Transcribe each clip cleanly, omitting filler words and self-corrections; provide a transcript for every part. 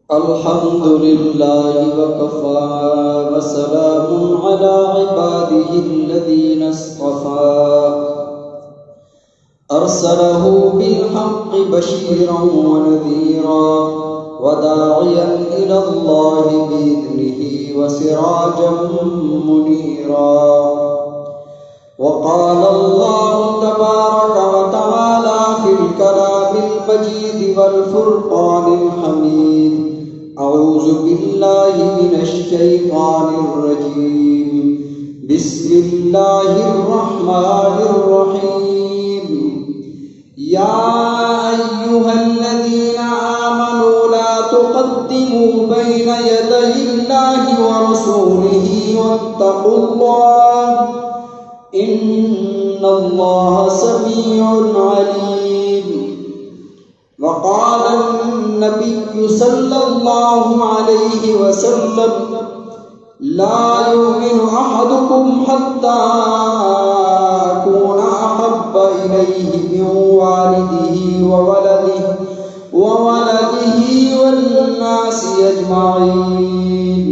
الحمد لله وكفى وسلام على عباده الذين اصطفى أرسله بالحق بشيرا ونذيرا وداعيا إلى الله بإذنه وسراجا منيرا. وقال الله تبارك وتعالى في الكلام المجيد والفرقان الحميد: أعوذ بالله من الشيطان الرجيم. بسم الله الرحمن الرحيم. يا أيها الذين آمنوا لا تقدموا بين يدي الله ورسوله واتقوا الله إن الله سميع عليم. وقال النبي صلى الله عليه وسلم: لا يؤمن أحدكم حتى أكون أحب إليه من والده وولده والناس أجمعين.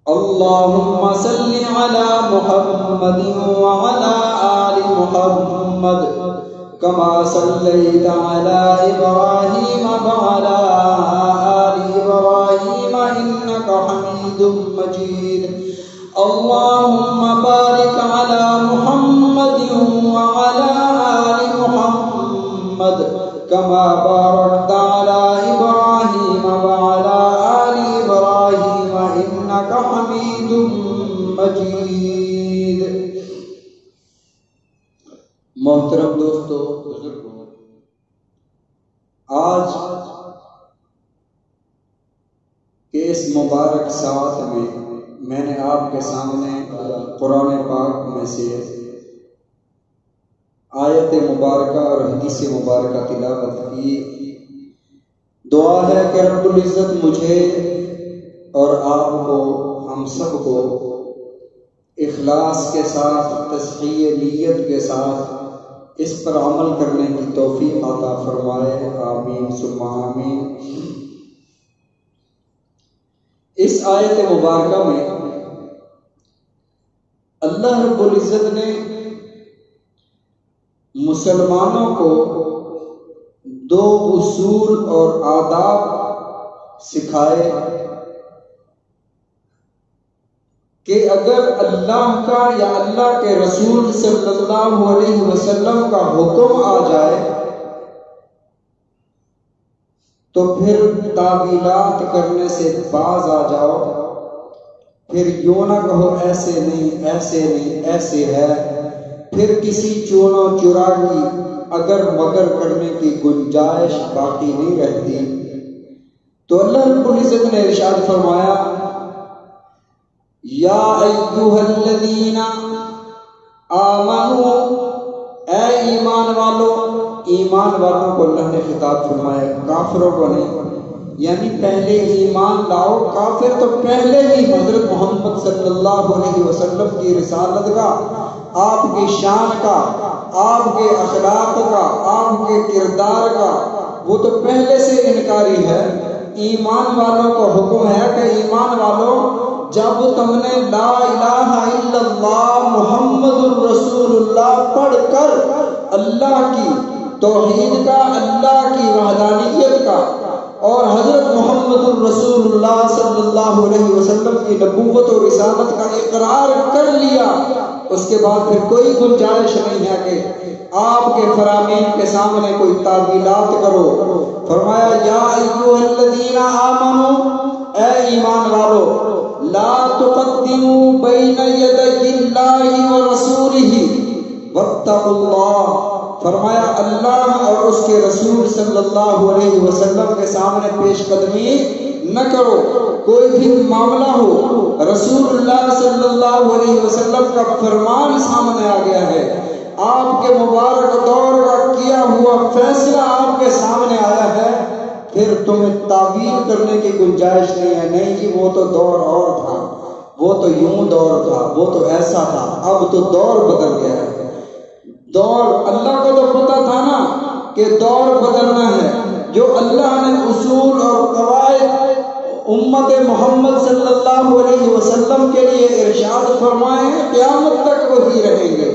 اللهم صل على محمد وعلى آل محمد كما صليت على إبراهيم وعلى آل إبراهيم إنك حميد مجيد. اللهم بارك على محمد وعلى آل محمد كما باركت على إبراهيم وعلى آل إبراهيم إنك حميد مجيد. محترم دوستو، بزرگوں، آج کے اس مبارک ساعت میں نے آپ کے سامنے قرآن پاک میں سے آیت مبارکہ اور حدیث مبارکہ تلاوت کی. دعا ہے کہ رب العزت مجھے اور آپ کو، ہم سب کو اخلاص کے ساتھ، تصحیح نیت کے ساتھ اس پر عمل کرنے کی توفیق عطا فرمائے. آمین ثم آمین. اس آیت مبارکہ میں اللہ رب العزت نے مسلمانوں کو دو اصول اور آداب سکھائے کہ اگر اللہ کا یا اللہ کے رسول صلی اللہ علیہ وسلم کا حکم آ جائے تو پھر تعویلات کرنے سے باز آ جاؤ. پھر یوں نہ کہو ایسے نہیں، ایسے نہیں، ایسے ہے. پھر کسی چونو چرا کی اگر مگر کرنے کی گنجائش باقی نہیں رہتی. تو اللہ رب العزت نے ارشاد فرمایا: یا ایھا الذین آمنو، اے ایمان والو. ایمان والوں کو اللہ نے خطاب فرمایا، کافروں کو نہیں. یعنی پہلے ایمان لاؤ. کافر تو پہلے ہی حضرت محمد صلی اللہ علیہ وسلم کی رسالت کا، آپ کی شان کا، آپ کے اخلاق کا، آپ کے کردار کا وہ تو پہلے سے انکاری ہے. ایمان والوں کو حکم ہے کہ ایمان والوں، جب تم نے لا الہ الا اللہ محمد الرسول اللہ پڑھ کر اللہ کی توحید کا، اللہ کی وحدانیت کا اور حضرت محمد الرسول اللہ صلی اللہ علیہ وسلم کی نبوت اور رسالت کا اقرار کر لیا، اس کے بعد پھر کوئی گنجائش نہیں ہے کہ آپ کے فرامین کے سامنے کوئی تعویلات کرو. فرمایا: یا ایھا الذین آمنو، اے ایمان والو، لا تقدموا بین یدی اللہ ورسولہ واتقوا اللہ. فرمایا اللہ اور اس کے رسول صلی اللہ علیہ وسلم کے سامنے پیش قدمی نہ کرو. کوئی بھی معاملہ ہو، رسول اللہ صلی اللہ علیہ وسلم کا فرمان سامنے آ گیا ہے، آپ کے مبارک دور کا کیا ہوا فیصلہ آپ کے سامنے آیا ہے، پھر تمہیں تعبیر کرنے کی گنجائش نہیں ہے. نہیں جی، وہ تو دور اور تھا، وہ تو یوں دور تھا، وہ تو ایسا تھا. اب تو دور بدل گیا ہے. دور اللہ کو تو پتا تھا نا کہ دور بدلنا ہے. جو اللہ نے اصول اور قواعد امت محمد صلی اللہ علیہ وسلم کے لیے ارشاد فرمائے قیامت تک وہی رہیں گے.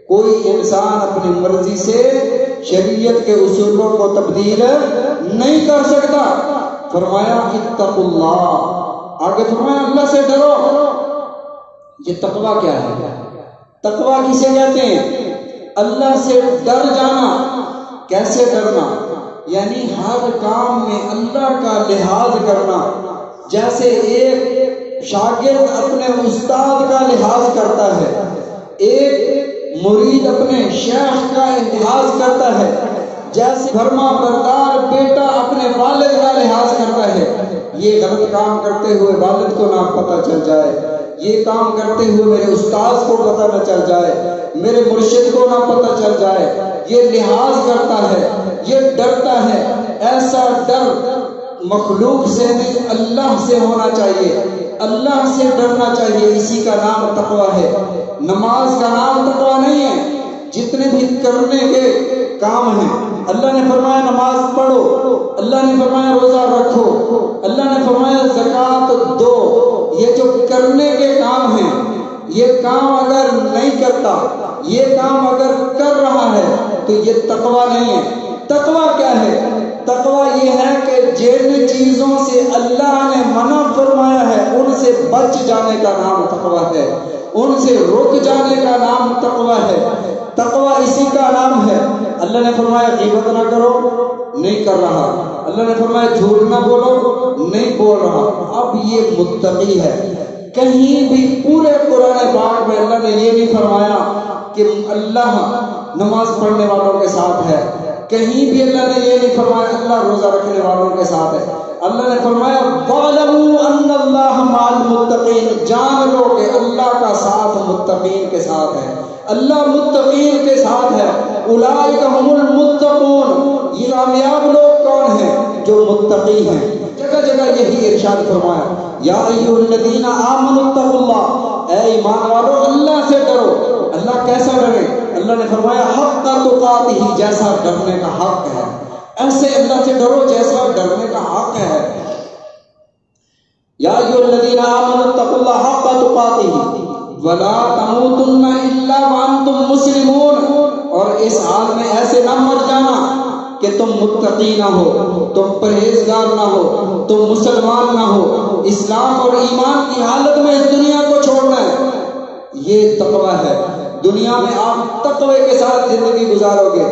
کوئی انسان اپنی مرضی سے شریعت کے اصولوں کو تبدیل نہیں کر سکتا. فرمایا اتقوا اللہ، آگے فرمایا اللہ سے ڈرو. یہ تقویٰ کیا ہے؟ تقویٰ کسے کہتے ہیں؟ اللہ سے ڈر جانا. کیسے ڈرنا؟ یعنی ہر کام میں اللہ کا لحاظ کرنا. جیسے ایک شاگرد اپنے استاد کا لحاظ کرتا ہے، ایک مرید اپنے شیخ کا لحاظ کرتا ہے، جیسے فرما بردار بیٹا اپنے والد کا لحاظ کرتا ہے. یہ غلط کام کرتے ہوئے والد کو نہ پتہ چل جائے، یہ کام کرتے ہوئے میرے استاذ کو پتہ نہ چل جائے، میرے مرشد کو نہ پتہ چل جائے. یہ لحاظ کرتا ہے، یہ ڈرتا ہے. ایسا ڈر مخلوق سے نہیں اللہ سے ہونا چاہیے، اللہ سے ڈرنا چاہیے. اسی کا نام تقویٰ ہے. نماز کا نام تقویٰ نہیں ہے. جتنے بھی کرنے کے کام ہیں اللہ نے فرمایا نماز پڑھو، اللہ نے فرمایا روزہ رکھو، اللہ نے فرمایا زکوٰۃ دو. یہ جو کرنے کے کام ہیں، یہ کام اگر نہیں کرتا، یہ کام اگر کر رہا ہے تو یہ تقویٰ نہیں ہے. تقویٰ کیا ہے؟ تقویٰ یہ ہے کہ جن چیزوں سے اللہ نے منع فرمایا ہے ان سے بچ جانے کا نام تقویٰ ہے، ان سے رک جانے کا نام تقویٰ ہے. تقویٰ اسی کا نام ہے. اللہ نے فرمایا غیبت نہ کرو، نہیں کر رہا. اللہ نے فرمایا جھوٹ نہ بولو، نہیں بول رہا. اب یہ متقی ہے. کہیں بھی پورے قرآن پاک میں اللہ نے یہ نہیں فرمایا کہ اللہ نماز پڑھنے والوں کے ساتھ ہے. کہیں بھی اللہ نے یہ نہیں فرمایا اللہ روزہ رکھنے والوں کے ساتھ ہے. اللہ نے فرمایا وَاعْلَمُوا أَنَّ اللَّهَ مَعَ الْمُتَّقِينَ، جان لو کہ اللہ کا ساتھ متقین کے ساتھ ہے. اللہ متقین کے ساتھ ہے. اولئک هم المتقون، یہ کامیاب لوگ کون ہیں؟ جو متقی ہیں. جگہ جگہ یہی ارشاد فرمایا یا ایھا الذین آمنوا اتقوا اللہ، اے ایمان والو اللہ سے ڈرو. اللہ کیسا ڈرے؟ اللہ نے فرمایا حق تقاتہ، جیسا ڈرنے کا حق ہے ایسے اللہ سے ڈرو جیسا ڈرنے کا حق ہے. یا ایھا الذین آمنوا اتقوا اللہ حق تقاتہ ولا تموتن الا وانتم مسلمون. اور اس حال میں ایسے نہ مر جانا کہ تم متقی نہ ہو، تم پرہیزگار نہ ہو، تم مسلمان نہ ہو. اسلام اور ایمان کی حالت میں اس دنیا کو چھوڑنا ہے. یہ تقویٰ ہے. دنیا میں آپ تقوی کے ساتھ زندگی گزارو گے.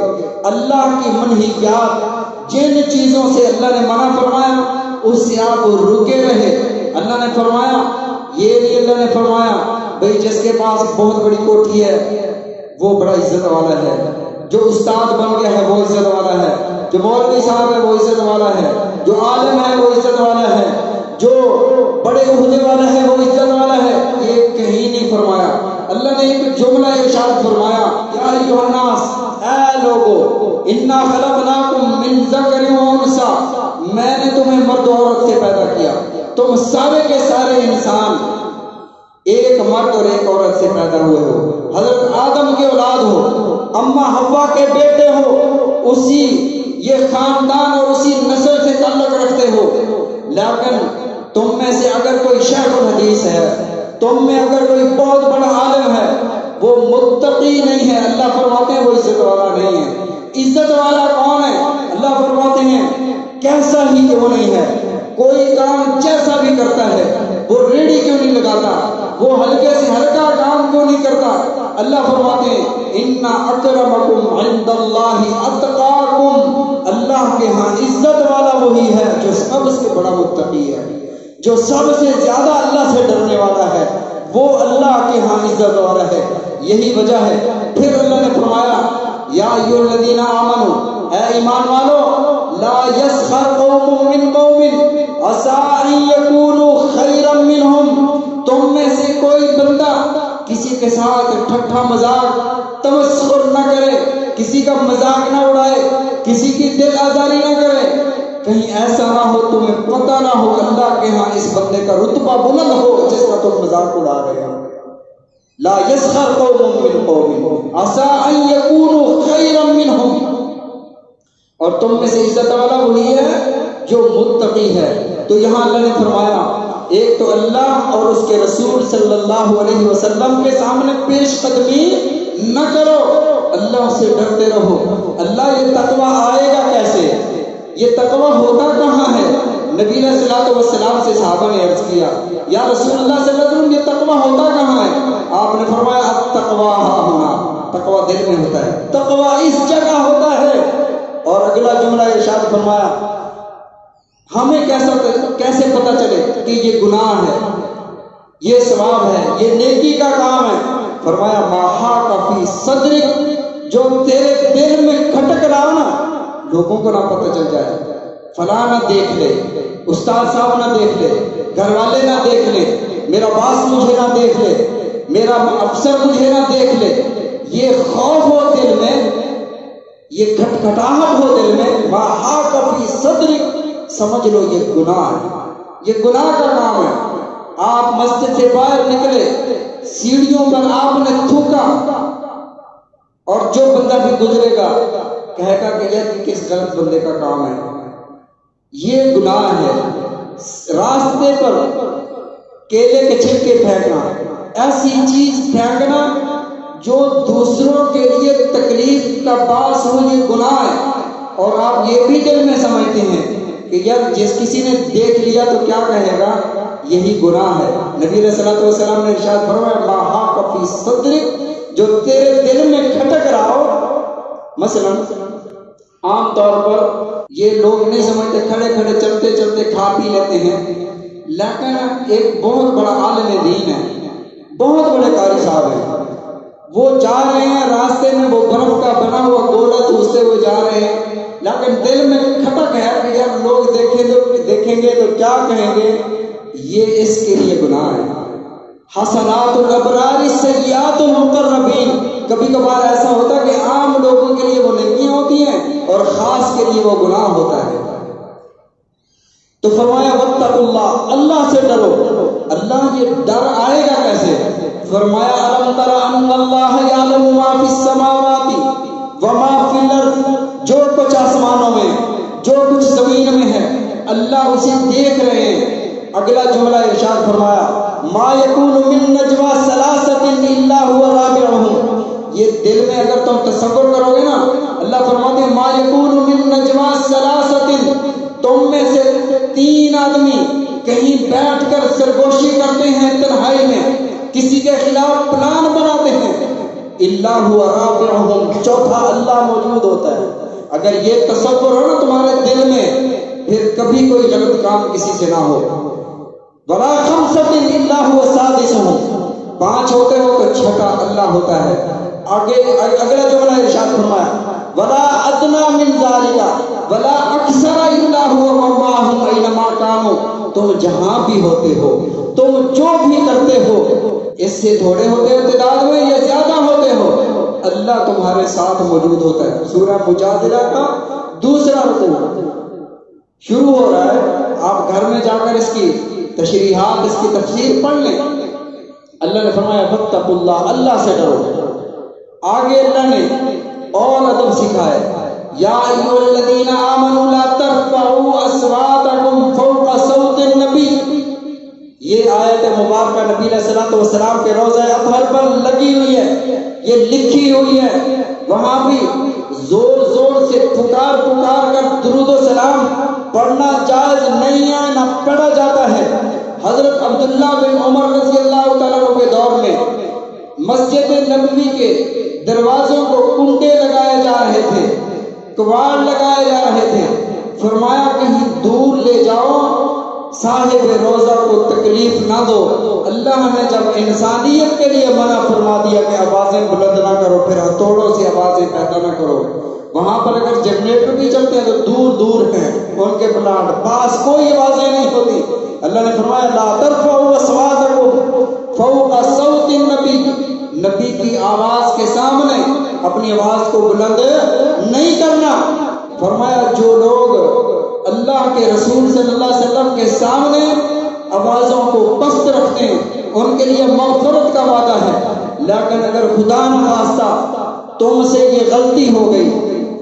اللہ کی منہیات، جن چیزوں سے اللہ نے منع فرمایا اس سے آپ رکے رہے. اللہ نے فرمایا یہ نہیں، اللہ نے فرمایا بھئی جس کے پاس بہت بڑی کوٹھی ہے وہ بڑا عزت والا ہے، جو استاد بن گیا ہے وہ عزت والا ہے، جو مولوی صاحب ہے وہ عزت والا ہے، جو عالم ہے وہ عزت والا ہے، جو بڑے عہدے والا ہے وہ عزت والا ہے. یہ کہیں نہیں فرمایا. اللہ نے ایک جملہ ارشاد فرمایا یا ایھا الناس، اے لوگو انا خلقناکم من ذکر و انثی، میں نے تمہیں مرد و عورت سے پیدا کیا. تم سارے کے سارے انسان ایک مرد اور ایک عورت سے پیدا ہوئے ہو. حضرت آدم کی اولاد ہو، اما حوا کے بیٹے ہو، اسی یہ خاندان اور اسی نسل سے تعلق رکھتے ہو. لیکن تم میں سے اگر کوئی شیخ الحدیث ہے، تم میں اگر کوئی بہت بڑا عالم ہے، وہ متقی نہیں ہے. اللہ فرماتے ہیں وہ عزت والا نہیں ہے. عزت والا کون ہے؟ اللہ فرماتے ہیں کیسا ہی وہ نہیں ہے. کوئی کام جیسا بھی کرتا ہے، وہ ریڑھی کیوں نہیں لگاتا، وہ ہلکے سے ہلکا کام کیوں نہیں کرتا. اللہ فرماتے ہیں ان اکرمکم عند اللہ اتقاکم، اللہ کے ہاں عزت والا وہی ہے جو سب سے بڑا متقی ہے، جو سب سے زیادہ اللہ سے ڈرنے والا ہے، وہ اللہ کے ہاں عزت والا ہے. یہی وجہ ہے. پھر اللہ نے فرمایا یا ایھا الذین آمنوا، اے ایمان والو لا یسخر قوم من قوم عسى ان يكونوا خیرا منهم، تم میں سے کوئی بندہ کسی کے ساتھ ٹھٹھا مذاق تمسخر نہ کرے، کسی کا مذاق نہ اڑائے، کسی کی دل آزاری نہ کرے. کہیں ایسا نہ ہو تمہیں پتہ نہ ہو اللہ کے ہاں اس بندے کا رتبہ بلند ہو جس کا تم مذاق اڑا رہے ہو. لا یسخر قوم من قوم عسى ان يكونوا خیرا منهم. اور تم میں سے عزت والا وہی ہے جو متقی ہے. تو یہاں اللہ نے فرمایا ایک تو اللہ اور اس کے رسول صلی اللہ علیہ وسلم کے سامنے پیش قدمی نہ کرو، اللہ سے ڈرتے رہو۔ اللہ یہ تقویٰ آئے گا کیسے؟ یہ تقویٰ ہوتا کہاں ہے؟ نبی علیہ الصلوۃ والسلام سے صحابہ نے عرض کیا یا رسول اللہ صلی اللہ علیہ وسلم یہ تقویٰ ہوتا کہاں ہے؟ آپ نے فرمایا التقویٰ ہاں ہونا، تقویٰ دل میں ہوتا ہے، تقویٰ اس جگہ ہوتا ہے۔ اور اگلا جملہ ارشاد فرمایا ہمیں کیسے پتہ چلے کہ یہ گناہ ہے، یہ ثواب ہے، یہ نیکی کا کام ہے؟ فرمایا ماہا کفی صدرک، جو تیرے دل میں کھٹک رہا نا، لوگوں کو نہ پتہ چل جائے، فلاں نہ دیکھ لے، استاد صاحب نہ دیکھ لے، گھر والے نہ دیکھ لے، میرا باس مجھے نہ دیکھ لے، میرا افسر مجھے نہ دیکھ لے، یہ خوف ہو دل میں، یہ کھٹکھٹاہٹ ہو دل میں، ماہا کفی صدرک، سمجھ لو یہ گناہ ہے، یہ گناہ کا کام ہے۔ آپ مسجد سے باہر نکلے، سیڑھیوں پر آپ نے تھوکا، اور جو بندہ بھی گزرے گا کہے گا کہ یہ کس غلط بندے کا کام ہے، یہ گناہ ہے۔ راستے پر کیلے کے چھلکے پھینکنا، ایسی چیز پھینکنا جو دوسروں کے لیے تکلیف کا باعث ہو، یہ گناہ ہے۔ اور آپ یہ بھی دل میں سمجھتے ہیں کہ یار جس کسی نے دیکھ لیا تو کیا کہے گا، یہی گناہ ہے۔ نبی علیہ الصلوۃ والسلام نے ارشاد فرمایا ماہا کفی صدرک، جو تیرے دل میں کھٹک رہا ہو۔ مثلا عام طور پر یہ لوگ نہیں سمجھتے، کھڑے کھڑے چلتے چلتے کھا پی لیتے ہیں، لیکن ایک بہت بڑا عالم دین ہے، بہت بڑے قاری صاحب ہیں، وہ جا رہے ہیں راستے میں، وہ برف کا بنا ہوا گولا ٹھوستے ہوئے جا رہے ہیں، لیکن دل میں کھٹک ہے کہ یار لوگ دیکھیں گے تو کیا کہیں گے، یہ اس کے لیے گناہ ہے۔ حسنات الابرار سیئات المقربین، کبھی کبھار ایسا ہوتا ہے کہ عام لوگوں کے لیے وہ نیکیاں ہوتی ہیں اور خاص کے لیے وہ گناہ ہوتا ہے۔ تو فرمایا واتقوا اللہ، اللہ سے ڈرو۔ اللہ یہ ڈر آئے گا کیسے؟ فرمایا الم تر ان اللہ یعلم ما فی السماوات وما فی الارض، جو کچھ آسمانوں میں جو کچھ زمین میں ہے اللہ اسے دیکھ رہے ہیں۔ اگلا جملہ ارشاد فرمایا ما یکون من نجوا ثلاثۃ الا هو رابعهم، یہ دل میں اگر تم تصور کرو گے نا، اللہ فرماتے ہیں ما یکون من نجوا ثلاثۃ، تم میں سے 3 آدمی کہیں بیٹھ کر سرگوشی کرتے ہیں تنہائی میں، کسی کے خلاف پلان بناتے ہیں، الا هو رابعهم، چوتھا اللہ موجود ہوتا ہے۔ اگر یہ تصور ہو نا تمہارے دل میں، پھر کبھی کوئی غلط کام کسی سے نہ ہو۔ ولا خمسۃ الا هو سادسهم، 5 ہوتے ہو تو چھٹا اللہ ہوتا ہے۔ آگے اگلا جملہ ارشاد فرمایا ولا ادنى من ذلك ولا اکثر الا هو معهم اينما كانوا، تم جہاں بھی ہوتے ہو، تم جو بھی کرتے ہو، اس سے تھوڑے ہوتے ہو تعداد میں یا زیادہ ہوتے ہو، اللہ تمہارے ساتھ موجود ہوتا ہے۔ سورہ مجادلہ کا 2واں رکوع شروع ہو رہا ہے، آپ گھر میں جا کر اس کی تشریحات، اس کی تفسیر پڑھ لیں۔ اللہ نے فرمایا فاتقوا اللہ، اللہ سے ڈرو۔ آگے اللہ نے اور ادب سکھایا یا ایھا الذین آمنوا لا ترفعوا اصواتکم فوق صوت النبی، یہ آیت مبارکہ نبی علیہ الصلوۃ والسلام کے روضہ اطہر پر لگی ہوئی ہے، یہ لکھی ہوئی ہے، وہاں بھی زور زور سے پکار کر درود و سلام پڑھنا جائز نہیں ہے، نہ پڑھا جاتا ہے۔ حضرت عبداللہ بن عمر رضی اللہ تعالیٰ عنہ کے دور میں مسجد نبوی کے دروازوں کو کنڈے لگائے جا رہے تھے، کواڑ لگائے جا رہے تھے۔ فرمایا کہیں دور لے جاؤ، صاحب روزہ کو تکلیف نہ دو۔ اللہ نے جب انسانیت کے لیے منع فرما دیا کہ آوازیں بلند نہ کرو، پھر ہتھوڑوں سے آوازیں پیدا نہ کرو۔ وہاں پر اگر جنریٹر بھی چلتے ہیں تو دور دور ہیں ان کے پلانٹ، پاس کوئی آوازیں نہیں ہوتی۔ اللہ نے فرمایا لا ترفعوا اصواتکم فوق صوت النبی، نبی کی آواز کے سامنے اپنی آواز کو بلند نہیں کرنا۔ فرمایا جو لوگ اللہ کے رسول صلی اللہ علیہ وسلم کے سامنے آوازوں کو پست رکھتے ہیں ان کے لیے مغفرت کا وعدہ ہے، لیکن اگر خدا نخواستہ تم سے یہ غلطی ہو گئی،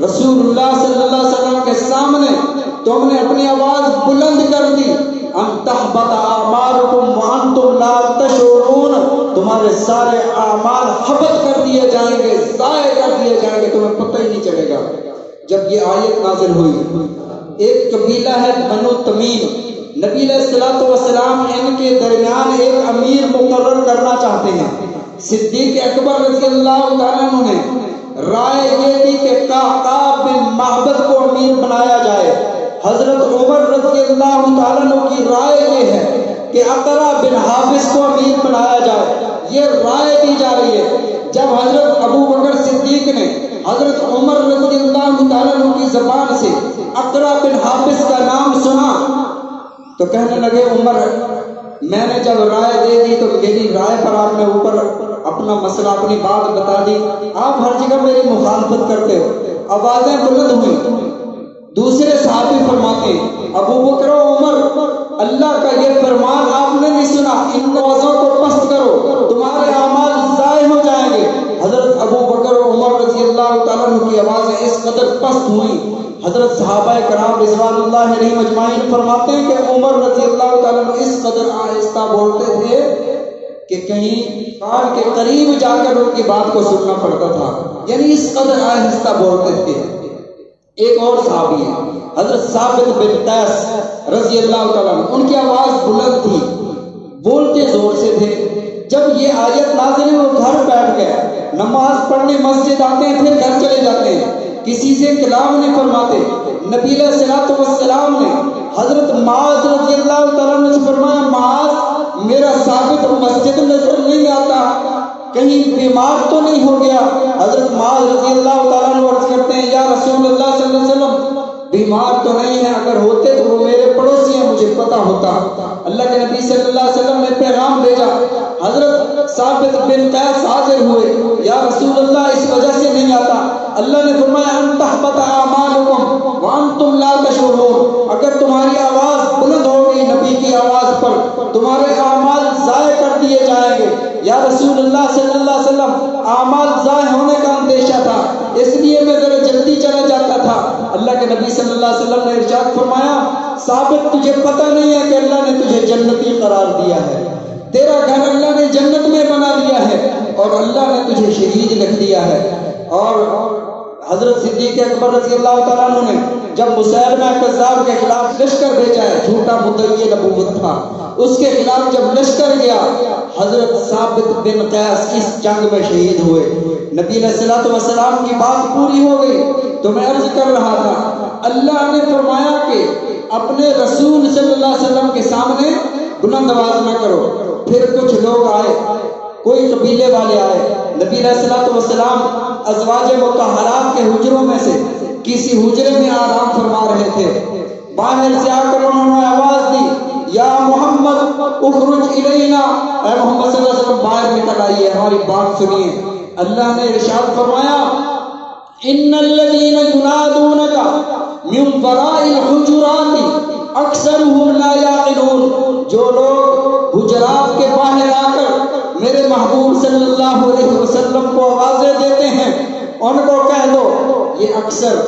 رسول اللہ صلی اللہ علیہ وسلم کے سامنے تم نے اپنی آواز بلند کر دی، تحبط اعمالکم وانتم لا تشعرون، تمہارے سارے اعمال حبط کر دیے جائیں گے، ضائع کر دیے جائیں گے، تمہیں پتہ ہی نہیں چلے گا۔ جب یہ آیت نازل ہوئی، ایک قبیلہ ہے بنو تمیم، نبی علیہ الصلوۃ والسلام ان کے درمیان ایک امیر مقرر کرنا چاہتے ہیں۔ صدیق اکبر رضی اللہ تعالیٰ عنہ نے رائے یہ دی کہ قعقاع بن معبد کو امیر بنایا جائے۔ حضرت عمر رضی اللہ تعالیٰ عنہ کی رائے یہ ہے کہ اقرع بن حابس کو امیر بنایا جائے، یہ رائے دی جا رہی ہے۔ جب حضرت ابو بکر صدیق نے حضرت عمر رضی اللہ تعالیٰ عنہ کی زبان سے اقرع بن حابس کا نام سنا تو کہنے لگے عمر، میں نے جب رائے دے دی تو میری رائے پر آپ نے اوپر اپنا مسئلہ، اپنی بات بتا دی، آپ ہر جگہ میری مخالفت کرتے ہو۔ آوازیں بلند ہوئی۔ دوسرے صحابی فرماتے ہیں ابو بکر و عمر، اللہ کا یہ فرمان آپ نے نہیں سنا، ان آوازوں کو پست کرو، تمہارے اعمال ضائع ہو جائیں گے۔ حضرت ابو بکر و عمر رضی اللہ تعالیٰ عنہ کی آوازیں اس قدر پست ہوئی، حضرت صحابہ کرام رضوان اللہ علیہم اجمعین فرماتے ہیں کہ عمر رضی اللہ تعالیٰ عنہ اس قدر آہستہ بولتے تھے کہ کہیں کان کے قریب جا کر ان کی بات کو سننا پڑتا تھا، یعنی اس قدر آہستہ بولتے تھے۔ ایک اور صحابی ہے حضرت ثابت بن قیس رضی اللہ تعالیٰ عنہ، ان کی آواز بلند تھی، بولتے زور سے تھے۔ جب یہ آیت نازل ہوئی وہ گھر بیٹھ گئے، نماز پڑھنے مسجد آتے ہیں پھر گھر چلے جاتے ہیں، کسی سے کلام نہیں فرماتے۔ نبی علیہ الصلوۃ والسلام نے حضرت معاذ رضی اللہ تعالیٰ عنہ سے فرمایا، معاذ میرا ثابت مسجد نظر نہیں آتا، کہیں بیمار تو نہیں ہو گیا؟ حضرت معاذ رضی اللہ تعالیٰ عنہ عرض کرتے ہیں یا رسول اللہ صلی اللہ علیہ وسلم بیمار تو نہیں ہے، اگر ہوتے تو وہ میرے پڑوسی ہیں، مجھے پتا ہوتا۔ اللہ کے نبی صلی اللہ علیہ وسلم نے پیغام بھیجا، حضرت ثابت بن قیس حاضر ہوئے، یا رسول اللہ اس وجہ سے نہیں آتا۔ اللہ نے فرمایا ان تحبط اعمالکم وانتم لا تشعرون، اگر تمہاری آواز بلند ہو گئی نبی کی آواز پر، تمہارے اعمال ضائع کر دیے جائیں گے۔ یا رسول اللہ صلی اللہ علیہ وسلم اعمال ضائع ہونے کا اندیشہ تھا، اس لیے میں ذرا جلدی چلا جاتا تھا۔ اللہ کے نبی صلی اللہ علیہ وسلم نے ارشاد فرمایا، ثابت تجھے پتہ نہیں ہے کہ اللہ نے تجھے جنتی قرار دیا ہے، تیرا گھر اللہ نے جنت میں بنا دیا ہے اور اللہ نے تجھے شہید لکھ دیا ہے۔ اور حضرت صدیق اکبر رضی اللہ تعالیٰ عنہ نے جب مسیلمہ کذاب کے خلاف لشکر بھیجا ہے، جھوٹا مدعی نبوت تھا، اس کے خلاف جب لشکر گیا، حضرت ثابت بن قیس اس جنگ میں شہید ہوئے۔ نبی علیہ الصلوۃ والسلام کی بات پوری ہو گئی تو میں عرض کر رہا تھا، اللہ نے فرمایا کہ اپنے رسول صلی اللہ علیہ وسلم کے سامنے بلند آواز نہ کرو۔ پھر کچھ لوگ آئے، کوئی قبیلے والے آئے، نبی علیہ الصلوۃ والسلام ازواج مطہرات کے حجروں میں سے کسی حجرے میں آرام فرما رہے تھے، باہر سے آ کر انہوں نے آواز دی، یا محمد اخرج الینا، اے محمد صلی اللہ علیہ وسلم باہر نکل آئیے، ہماری بات سنیے۔ اللہ نے ارشاد فرمایا، ان الذین ینادونک من وراء الحجرات اکثرهم لا یعقلون، جو لوگ حجرات کے باہر آ کر میرے محبوب صلی اللہ علیہ وسلم کو آوازیں دیتے ہیں، ان کو کہہ دو یہ اکثر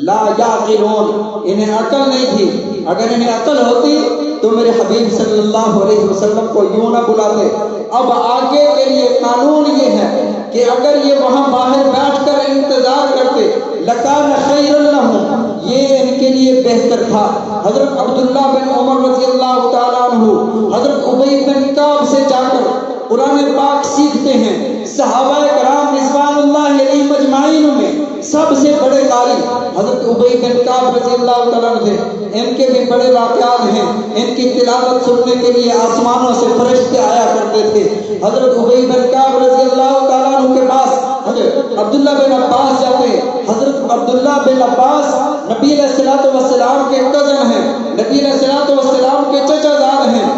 لا یعقلون، انہیں عقل نہیں تھی، اگر انہیں عقل ہوتی تو میرے حبیب صلی اللہ علیہ وسلم کو یوں نہ بلاتے۔ اب آگے کے لیے قانون یہ ہے کہ اگر یہ وہاں باہر بیٹھ کر انتظار کرتے لکان خیر لہم، یہ ان کے لیے بہتر تھا۔ حضرت عبداللہ بن عمر رضی اللہ تعالیٰ عنہ حضرت ابی بن کعب سے جا کر قرآن پاک سیکھتے ہیں۔ صحابہ کرام رضوان اللہ علیہم اجمعین میں سب سے بڑے قاری حضرت ابی بن کعب رضی اللہ تعالیٰ عنہ تھے، ان کے بھی بڑے واقعات ہیں، ان کی تلاوت سننے کے لیے آسمانوں سے فرشتے آیا کرتے تھے۔ حضرت ابی بن کعب رضی اللہ تعالیٰ عنہ کے پاس حضرت عبداللہ بن عباس جاتے ہیں۔ حضرت عبداللہ بن عباس نبی علیہ الصلوۃ والسلام کے کزن ہیں، نبی علیہ الصلوۃ والسلام کے چچا زاد ہیں۔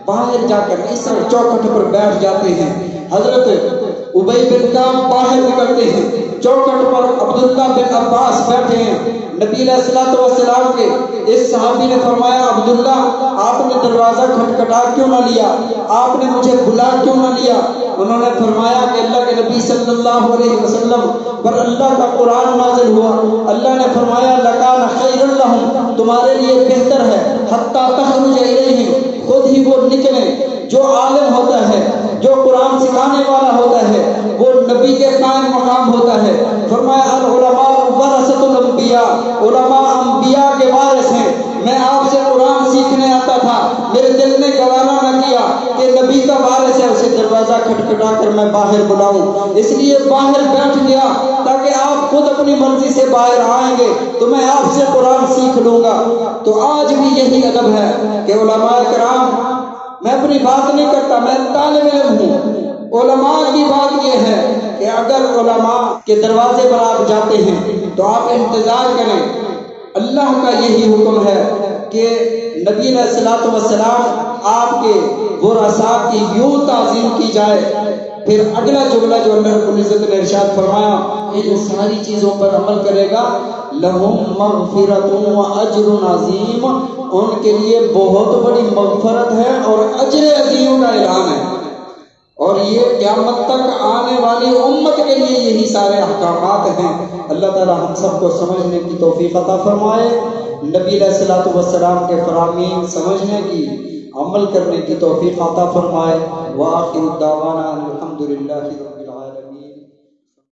باہر جا کر اس طرح چوکھٹ پر بیٹھ جاتے ہیں۔ حضرت ابی بن کعب باہر نکلتے ہیں، چوکھٹ پر عبداللہ بن عباس بیٹھے ہیں۔ نبی علیہ الصلوۃ والسلام کے اس صحابی نے فرمایا، عبداللہ آپ نے دروازہ کھٹکھٹا کیوں نہ لیا، آپ نے مجھے بلا کیوں نہ لیا؟ انہوں نے فرمایا کہ اللہ کے نبی صلی اللہ علیہ وسلم پر اللہ کا قرآن نازل ہوا، اللہ نے فرمایا لکان خیر لہم، تمہارے لیے بہتر ہے، حتی تخرج الیہم، خود ہی وہ نکلے جو عالم ہوتا ہے، جو قرآن سکھانے والا ہوتا ہے، وہ نبی کے قائم مقام ہوتا ہے۔ فرمایا العلماء ورثۃ الانبیاء، علماء انبیاء کے وارث ہیں۔ میں آپ سے قرآن سیکھنے آتا تھا، میرے دل نے گوارا نہ کیا کہ نبی کا وارث ہے اسے دروازہ کھٹکھٹا کر میں باہر بلاؤں، اس لیے باہر بیٹھ گیا تاکہ آپ خود اپنی مرضی سے باہر آئیں گے تو میں آپ سے قرآن سیکھ لوں گا۔ تو آج بھی یہی ادب ہے کہ علماء کرام، میں اپنی بات نہیں کرتا، میں طالب علم ہوں، علماء کی بات یہ ہے کہ اگر علماء کے دروازے پر آپ جاتے ہیں تو آپ انتظار کریں۔ اللہ کا یہی حکم ہے کہ نبی علیہ الصلوۃ والسلام آپ کے ورثاء کی یوں تعظیم کی جائے۔ پھر اگلا جملہ جو اللہ رب العزت نے ارشاد فرمایا، ان ساری چیزوں پر عمل کرے گا، لہم مغفرۃ و اجر عظیم، ان کے لیے بہت بڑی مغفرت ہے اور اجر عظیم کا اعلان ہے۔ اور یہ قیامت تک آنے والی امت کے لیے یہی سارے احکامات ہیں۔ اللہ تعالی ہم سب کو سمجھنے کی توفیق عطا فرمائے، نبی علیہ الصلوۃ والسلام کے فرامین سمجھنے کی، عمل کرنے کی توفیق عطا فرمائے۔ وآخر دعوانا الحمدللہ۔